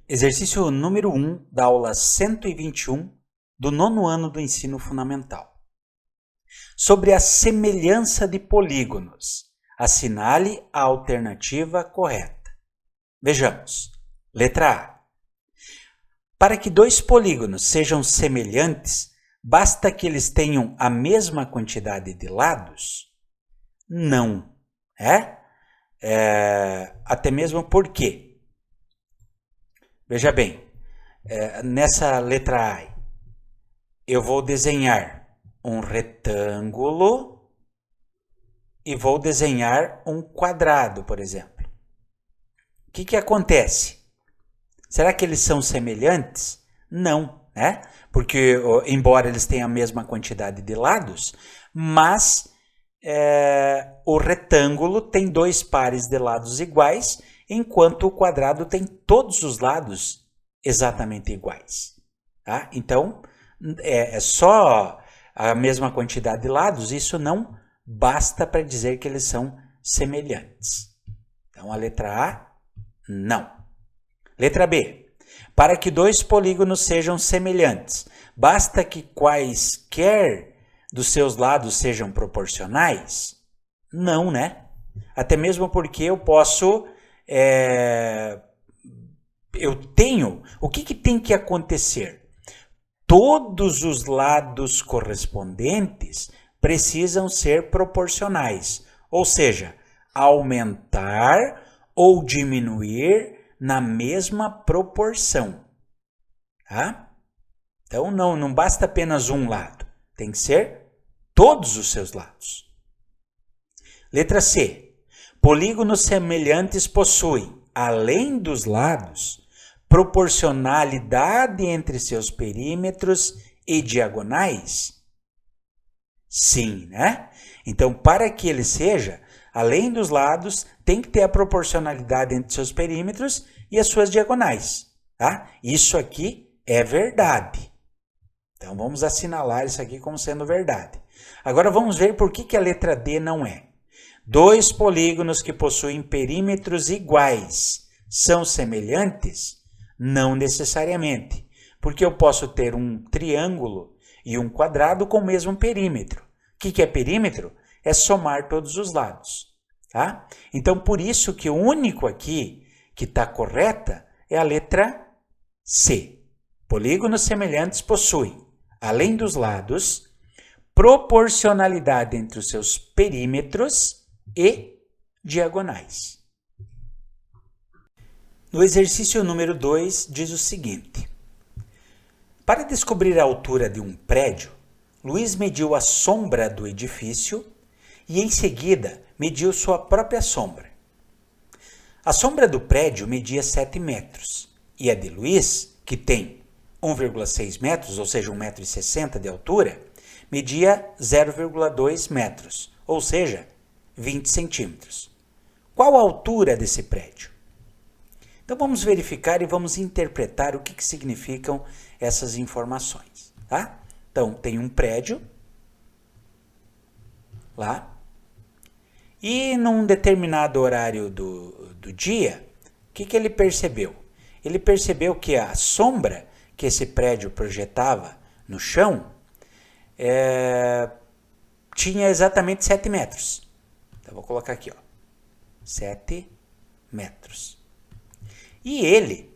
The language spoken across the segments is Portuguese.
Exercício número 1 da aula 121 do nono ano do ensino fundamental. Sobre a semelhança de polígonos, assinale a alternativa correta. Vejamos. Letra A. Para que dois polígonos sejam semelhantes, basta que eles tenham a mesma quantidade de lados? Não. Até mesmo porque, veja bem, nessa letra A, eu vou desenhar um retângulo e vou desenhar um quadrado, por exemplo. O que acontece? Será que eles são semelhantes? Não, né? Porque, embora eles tenham a mesma quantidade de lados, mas o retângulo tem dois pares de lados iguais, enquanto o quadrado tem todos os lados exatamente iguais. Tá? Então, é só a mesma quantidade de lados, isso não basta para dizer que eles são semelhantes. Então, a letra A, não. Letra B. Para que dois polígonos sejam semelhantes, basta que quaisquer dos seus lados sejam proporcionais? Não, né? Até mesmo porque eu posso... O que tem que acontecer? Todos os lados correspondentes precisam ser proporcionais, ou seja, aumentar ou diminuir na mesma proporção. Tá? Então, não basta apenas um lado, tem que ser todos os seus lados. Letra C. Polígonos semelhantes possuem, além dos lados, proporcionalidade entre seus perímetros e diagonais? Sim, né? Então, para que ele seja, além dos lados, tem que ter a proporcionalidade entre seus perímetros e as suas diagonais. Tá? Isso aqui é verdade. Então, vamos assinalar isso aqui como sendo verdade. Agora, vamos ver por que a letra D não é. Dois polígonos que possuem perímetros iguais são semelhantes? Não necessariamente, porque eu posso ter um triângulo e um quadrado com o mesmo perímetro. O que é perímetro? É somar todos os lados. Tá? Então, por isso que o único aqui que está correta é a letra C. Polígonos semelhantes possuem, além dos lados, proporcionalidade entre os seus perímetros e diagonais. No exercício número 2, diz o seguinte. Para descobrir a altura de um prédio, Luiz mediu a sombra do edifício e, em seguida, mediu sua própria sombra. A sombra do prédio media 7 metros e a de Luiz, que tem 1,6 metros, ou seja, 1,60 m de altura, media 0,2 metros, ou seja, 20 centímetros. Qual a altura desse prédio? Então, vamos verificar e vamos interpretar o que significam essas informações. Tá? Então, tem um prédio lá e num determinado horário do dia, o que ele percebeu? Ele percebeu que a sombra que esse prédio projetava no chão tinha exatamente 7 metros. Então, vou colocar aqui, 7 metros. E ele,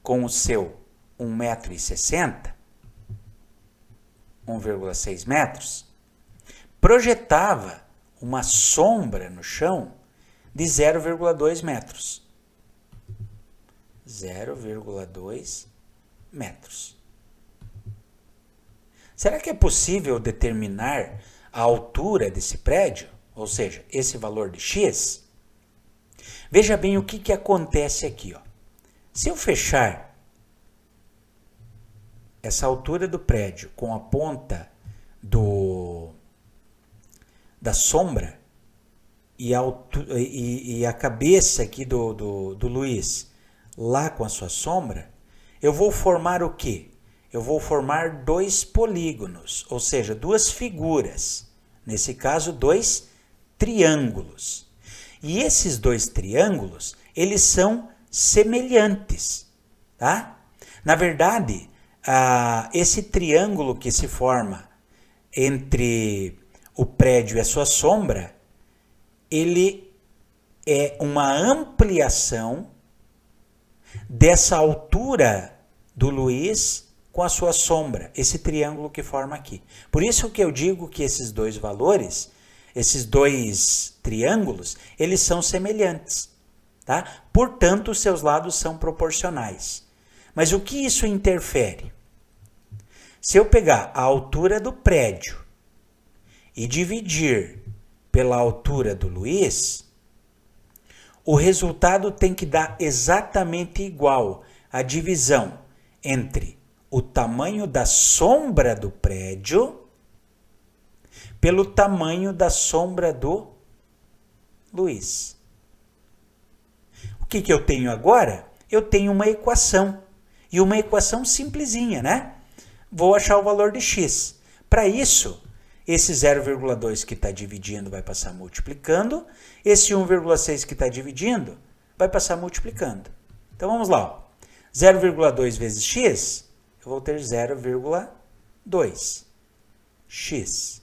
com o seu 1,60 m, 1,6 metros, projetava uma sombra no chão de 0,2 metros. 0,2 metros. Será que é possível determinar a altura desse prédio? Ou seja, esse valor de x? Veja bem o que acontece aqui. Se eu fechar essa altura do prédio com a ponta da sombra e a cabeça aqui do Luiz lá com a sua sombra, eu vou formar o quê? Eu vou formar dois polígonos, ou seja, duas figuras. Nesse caso, dois triângulos. E esses dois triângulos, eles são semelhantes, tá? Na verdade, esse triângulo que se forma entre o prédio e a sua sombra, ele é uma ampliação dessa altura do Luiz com a sua sombra, esse triângulo que forma aqui. Por isso que eu digo que esses dois valores, esses dois triângulos, eles são semelhantes, tá? Portanto, os seus lados são proporcionais. Mas o que isso interfere? Se eu pegar a altura do prédio e dividir pela altura do Luiz, o resultado tem que dar exatamente igual à divisão entre o tamanho da sombra do prédio pelo tamanho da sombra do Luiz. O que eu tenho agora? Eu tenho uma equação. E uma equação simplesinha, né? Vou achar o valor de x. Para isso, esse 0,2 que está dividindo vai passar multiplicando. Esse 1,6 que está dividindo vai passar multiplicando. Então vamos lá. 0,2 vezes x, eu vou ter 0,2. X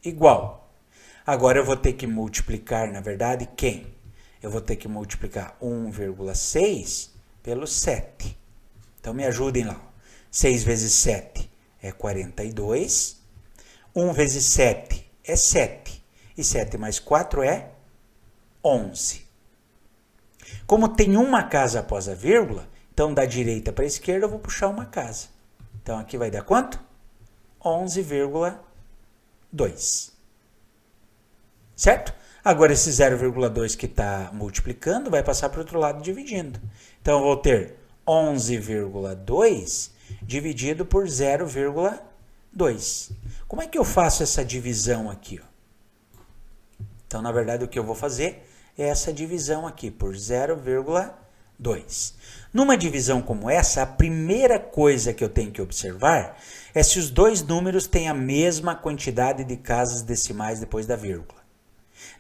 igual. Agora eu vou ter que multiplicar, na verdade, quem? Eu vou ter que multiplicar 1,6 pelo 7. Então me ajudem lá. 6 vezes 7 é 42. 1 vezes 7 é 7. E 7 mais 4 é 11. Como tem uma casa após a vírgula, então da direita para a esquerda eu vou puxar uma casa. Então aqui vai dar quanto? 11,2. Certo? Agora esse 0,2 que está multiplicando vai passar para o outro lado dividindo. Então eu vou ter 11,2 dividido por 0,2. Como é que eu faço essa divisão aqui? Ó? Então, na verdade, o que eu vou fazer é essa divisão aqui por 0,2. Numa divisão como essa, a primeira coisa que eu tenho que observar é se os dois números têm a mesma quantidade de casas decimais depois da vírgula.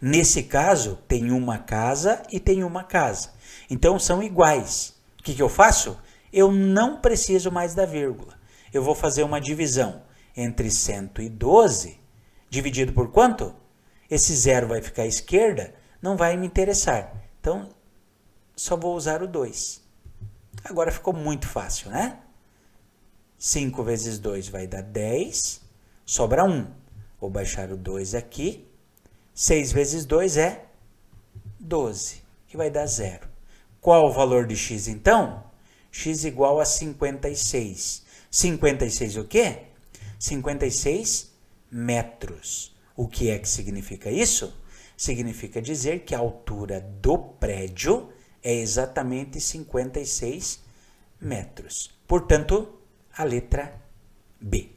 Nesse caso, tem uma casa e tem uma casa. Então, são iguais. O que eu faço? Eu não preciso mais da vírgula. Eu vou fazer uma divisão entre 112, dividido por quanto? Esse zero vai ficar à esquerda, não vai me interessar. Então, só vou usar o 2. Agora ficou muito fácil, né? 5 vezes 2 vai dar 10, sobra 1. Vou baixar o 2 aqui. 6 vezes 2 é 12, que vai dar 0. Qual o valor de x, então? X igual a 56. 56 o quê? 56 metros. O que é que significa isso? Significa dizer que a altura do prédio é exatamente 56 metros. Portanto, a letra B.